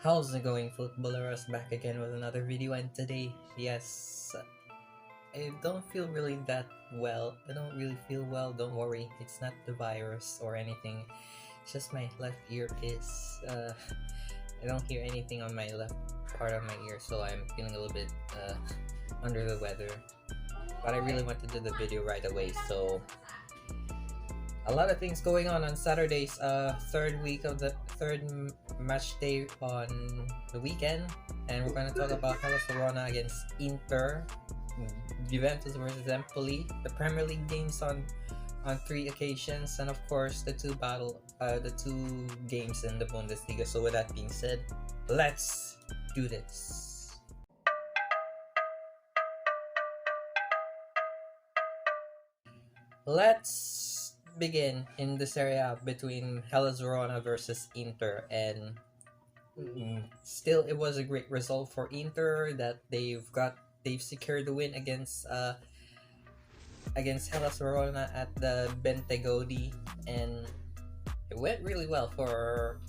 How's it going, footballers? Back again with another video, and today, yes, I don't feel really that well. I don't really feel well. Don't worry, it's not the virus or anything. It's just my left ear is. I don't hear anything on my left part of my ear, so I'm feeling a little bit under the weather. But I really want to do the video right away, so a lot of things going on Saturday's third week of the match day on the weekend, and we're going to talk about Hellas Verona against Inter, Juventus versus Empoli, the Premier League games on three occasions, and of course the two games in the Bundesliga. So with that being said, let's do this. Let's begin in this area between Hellas Verona versus Inter, and still it was a great result for Inter that they've secured the win against Hellas Verona at the Bentegodi, and it went really well for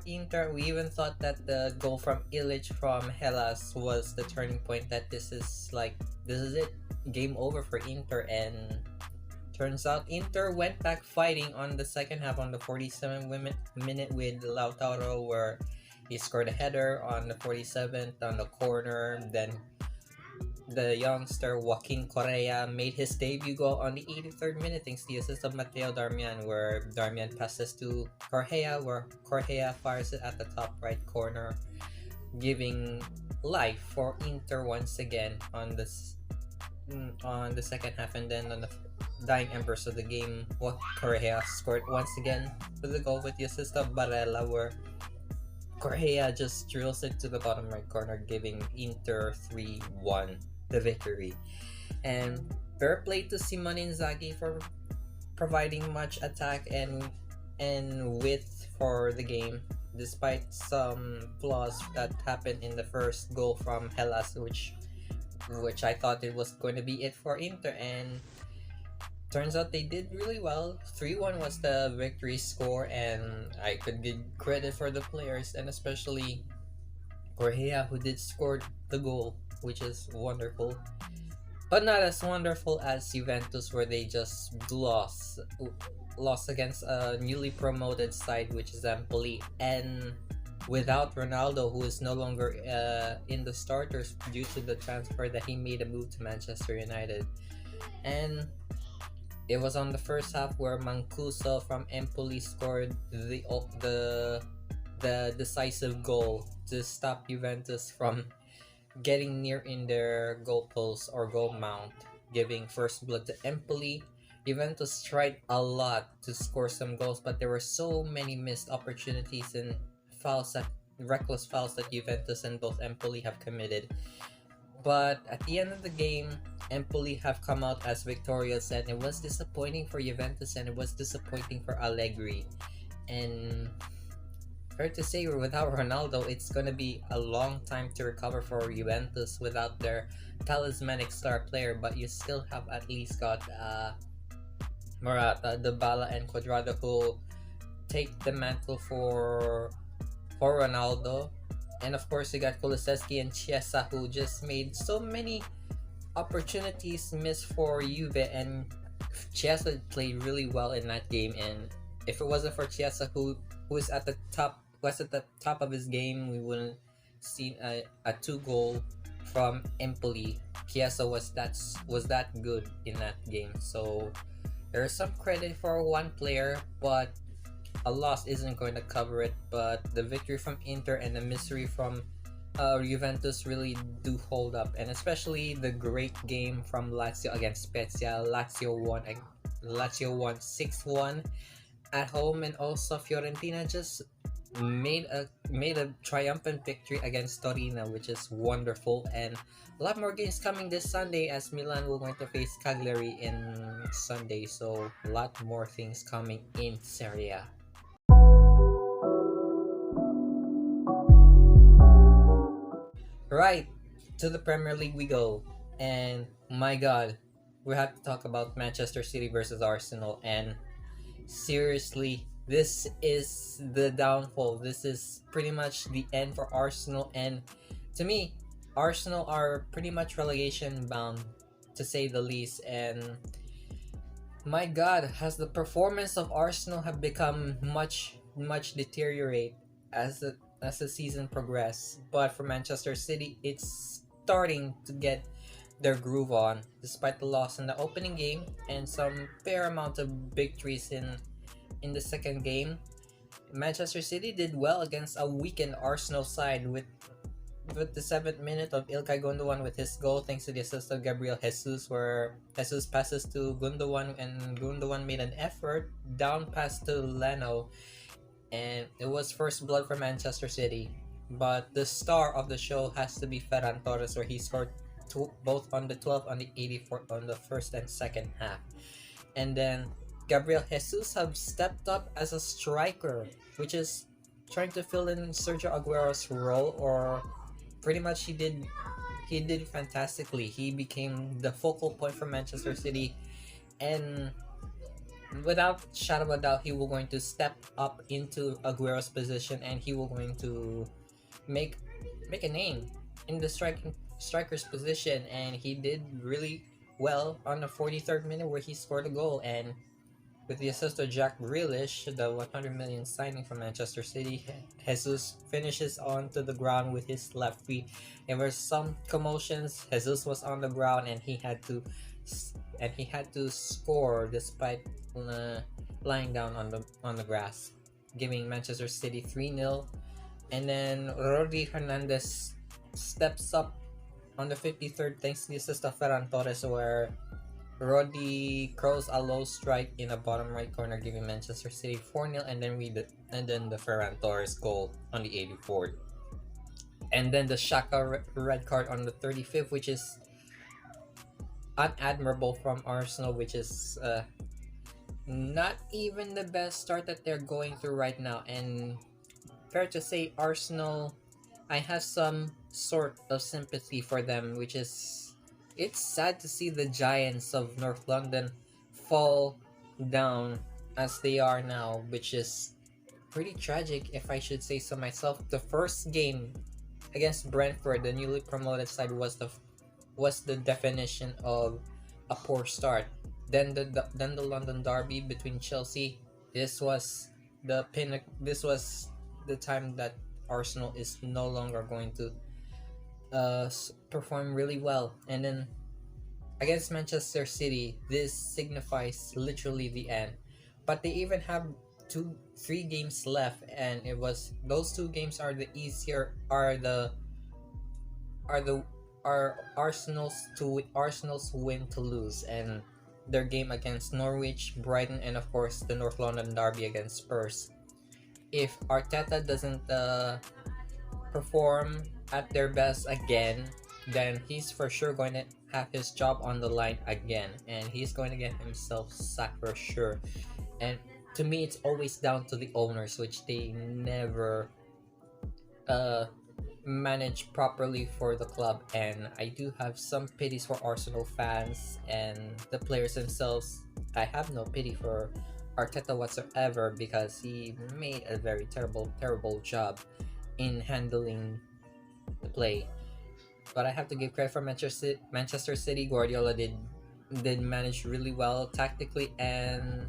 Inter. We even thought that the goal from Ilic from Hellas was the turning point, that this is it, game over for Inter, and turns out Inter went back fighting on the second half on the 47th minute with Lautaro, where he scored a header on the 47th on the corner. Then the youngster Joaquin Correa made his debut goal on the 83rd minute thanks to the assist of Matteo Darmian, where Darmian passes to Correa, where Correa fires it at the top right corner, giving life for Inter once again on the second half. And then on the dying embers of the game, Correa scored once again for the goal with the assist of Barella, where Correa just drills it to the bottom right corner, giving Inter 3-1 the victory. And fair play to Simone Inzaghi for providing much attack and width for the game, despite some flaws that happened in the first goal from Hellas, which I thought it was going to be it for Inter, and turns out they did really well. 3-1 was the victory score, and I could give credit for the players, and especially Correa, who did score the goal, which is wonderful. But not as wonderful as Juventus, where they just lost against a newly promoted side, which is Empoli, and without Ronaldo, who is no longer in the starters due to the transfer that he made a move to Manchester United. And it was on the first half where Mancuso from Empoli scored the decisive goal to stop Juventus from getting near in their goal post or goal mount, giving first blood to Empoli. Juventus tried a lot to score some goals, but there were so many missed opportunities and reckless fouls that Juventus and both Empoli have committed. But at the end of the game, Empoli have come out as victorious, and it was disappointing for Juventus and it was disappointing for Allegri. And fair to say, without Ronaldo, it's gonna be a long time to recover for Juventus without their talismanic star player. But you still have at least got Morata, Dybala, and Cuadrado, who take the mantle for Ronaldo. And of course, you got Kulusevski and Chiesa, who just made so many opportunities miss for Juve, and Chiesa played really well in that game. And if it wasn't for Chiesa, who was at the top of his game, we wouldn't see a 2-goal from Empoli. Chiesa was that good in that game. So there's some credit for one player, but a loss isn't going to cover it. But the victory from Inter and the misery from Juventus really do hold up, and especially the great game from Lazio against Spezia. Lazio won 6-1 at home, and also Fiorentina just made a triumphant victory against Torino, which is wonderful. And a lot more games coming this Sunday, as Milan will going to face Cagliari in Sunday. So a lot more things coming in Serie A. Right, to the Premier League we go, and my God, we have to talk about Manchester City versus Arsenal. And seriously, this is the downfall. This is pretty much the end for Arsenal, and to me, Arsenal are pretty much relegation bound, to say the least. And my God, has the performance of Arsenal have become much deteriorate as the season progressed. But for Manchester City, it's starting to get their groove on, despite the loss in the opening game and some fair amount of victories in the second game. Manchester City did well against a weakened Arsenal side with the 7th minute of Ilkay Gundogan with his goal thanks to the assist of Gabriel Jesus, where Jesus passes to Gundogan and Gundogan made an effort down pass to Leno, and it was first blood for Manchester City. But the star of the show has to be Ferran Torres, where he scored both on the 12th on the 84th on the first and second half. And then Gabriel Jesus have stepped up as a striker, which is trying to fill in Sergio Aguero's role, or pretty much he did fantastically. He became the focal point for Manchester City, and without shadow of a doubt, he will going to step up into Aguero's position, and he will going to make make a name in the striker's position, and he did really well on the 43rd minute where he scored a goal. And with the assist of Jack Grealish, the 100 million signing from Manchester City, Jesus finishes onto the ground with his left feet. There were some commotions. Jesus was on the ground and he had to score despite lying down on the grass, giving Manchester City 3-0. And then Rodri Hernandez steps up on the 53rd thanks to the assist of Ferran Torres, where Rodri curls a low strike in the bottom right corner, giving Manchester City 4-0, and then the Ferran Torres goal on the 84th. And then the Shaka red card on the 35th, which is unadmirable from Arsenal, which is not even the best start that they're going through right now. And fair to say, Arsenal, I have some sort of sympathy for them, which is, it's sad to see the giants of North London fall down as they are now, which is pretty tragic if I should say so myself. The first game against Brentford, the newly promoted side, was the definition of a poor start. Then the London derby between Chelsea. This was This was the time that Arsenal is no longer going to perform really well. And then against Manchester City, this signifies literally the end. But they even have 3 games left, and those 2 games are the easier are the are Arsenal's win to lose, and their game against Norwich, Brighton, and of course the North London derby against Spurs. If Arteta doesn't perform at their best again, then he's for sure going to have his job on the line again, and he's going to get himself sacked for sure. And to me, it's always down to the owners, which they never manage properly for the club. And I do have some pities for Arsenal fans and the players themselves. I have no pity for Arteta whatsoever, because he made a very terrible job in handling the play. But I have to give credit for Manchester City. Guardiola did manage really well tactically and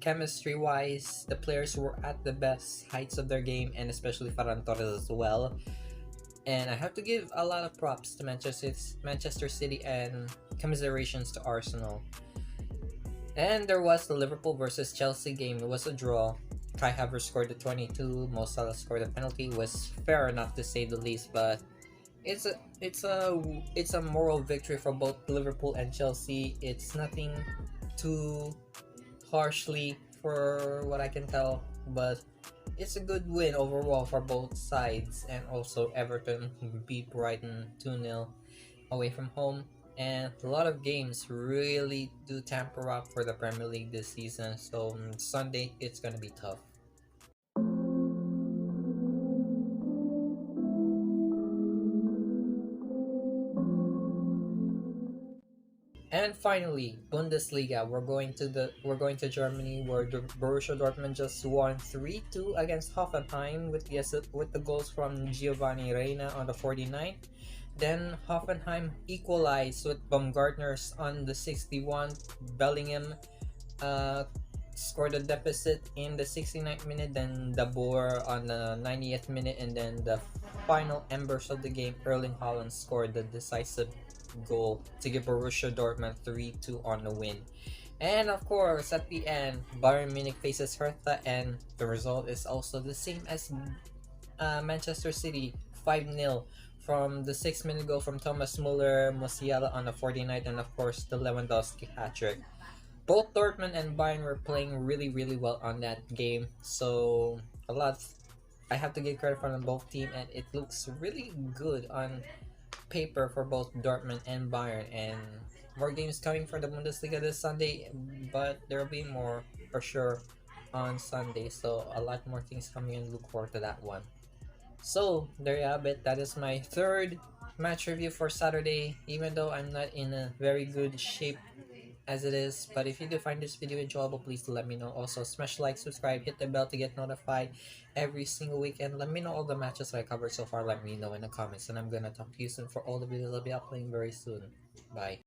chemistry wise. The players were at the best heights of their game, and especially Ferran Torres as well. And I have to give a lot of props to Manchester City, and commiserations to Arsenal. And there was the Liverpool versus Chelsea game. It was a draw. Kai Havertz scored the 22. Mo Salah scored the penalty. It was fair enough to say the least, but it's a moral victory for both Liverpool and Chelsea. It's nothing too harshly for what I can tell, but it's a good win overall for both sides. And also Everton beat Brighton 2-0 away from home. And a lot of games really do tamper up for the Premier League this season. So Sunday, it's going to be tough. And finally, Bundesliga. We're going to Germany, where the Borussia Dortmund just won 3-2 against Hoffenheim with the goals from Giovanni Reina on the 49th. Then Hoffenheim equalized with Baumgartner's on the 61th. Bellingham uh, scored a deficit in the 69th minute. Then Dabur on the 90th minute, and then the final embers of the game, Erling Haaland scored the decisive goal to give Borussia Dortmund 3-2 on the win. And of course, at the end, Bayern Munich faces Hertha, and the result is also the same as Manchester City, 5-0 from the 6-minute goal from Thomas Muller, Musiala on the 49th, and of course the Lewandowski hat-trick. Both Dortmund and Bayern were playing really, really well on that game, so a lot. I have to give credit for them both team, and it looks really good on paper for both Dortmund and Bayern. And more games coming for the Bundesliga this Sunday, but there will be more for sure on Sunday. So a lot more things coming, and look forward to that one. So there you have it. That is my third match review for Saturday. Even though I'm not in a very good shape as it is, but if you do find this video enjoyable, please let me know. Also, smash like, subscribe, hit the bell to get notified every single week, and let me know all the matches I covered so far. Let me know in the comments, and I'm gonna talk to you soon for all the videos I'll be uploading very soon. Bye.